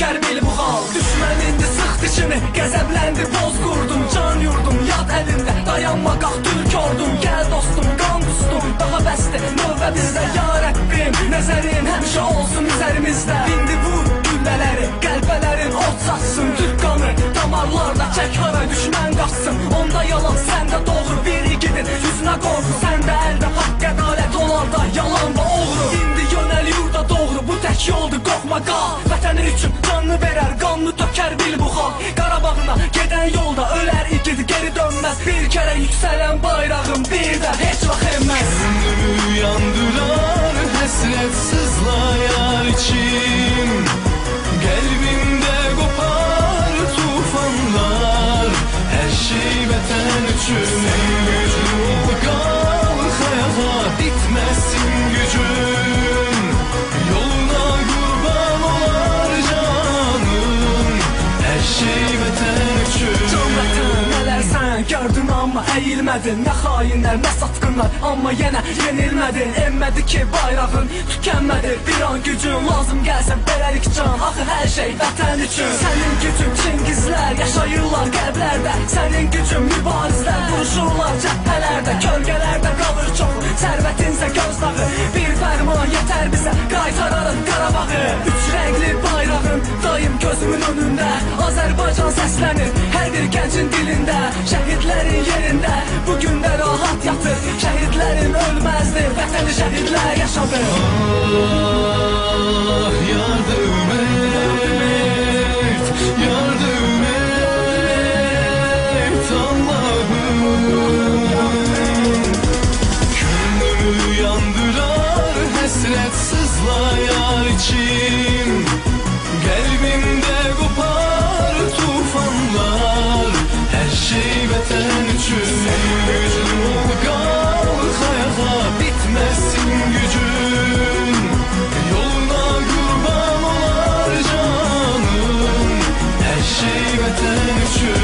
töker bil bu hal. Düşmən indi sıx dişini, qəzəbləndi boz qurdum. Can yurdum yad əlində, dayanma qalx Türk ordum. Gəl dostum, qan qustum, daha bəsdir növbə bizdə. Ya Rəbbim, nəzərin həmişə olsun üzərimizdə. İndi vur güllələri, qəlbələrin od saçsın. Türk qanı damarlarda çək haray, düşmən qaçsın. Onda yalan, səndə doğru, bir igidin yüzünə qorxu. Səndə əldə haqq ədalət olarda, yalan və oğru. İndi yönəl yurda doğru, bu tək yoldur, qorxma qal. Vətənin üçün canını verər, qanını tökər bil bu xalq. Qarabağına gedən yolda ölər igid, geri dönməz. Bir kərə yüksələn bayrağım bir də heç vaxt enməz. Gönlümü yandırar həsrət sızlayar içim. Qəlbimdə qopar tufanlar, hər şey vətən üçün. Sən güclü ol, qalx ayağa, bitməsin gücün. Yoluna qurban olar canım, hər şey vətən üçün. Can vətən, nələr sən gördün amma əyilmədin. Nə xainlər, nə satqınlar, amma yenə yenilmədin. Enmədi ki bayrağın, tükənmədi. Bir an gücün lazım gəlsə beləlik can. Axı hər şey vətən üçün. Sənin gücün Çingizlər, yaşayırlar qəlblərdə. Sənin gücün mübarizlər, vuruşurlar cəbhələrdə. Kölgələrdə qalır çoxu, sərvətinsə gözdağı. Bir fərman yetər bizə, qaytararıq Qarabağı. Üç rəngli bayrağın daim gözümün önündə. Azərbaycan səslənir hər bir gəncin dilində. Şəhidlərin yerində bugün də rahat yatır. Şəhidlərin ölməzdir, vətəni şəhidlər yaşadır. Ah, yardı ümmet, yardı ümmet Allah'ım. Gönlümü yandırar həsrət sızlayar içim. Qəlbimdə qopar tufanlar, hər şey vətən üçün. Sən güclü ol, qalx ayağa, bitməsin gücün. Yoluna qurban olar canım, hər şey vətən üçün.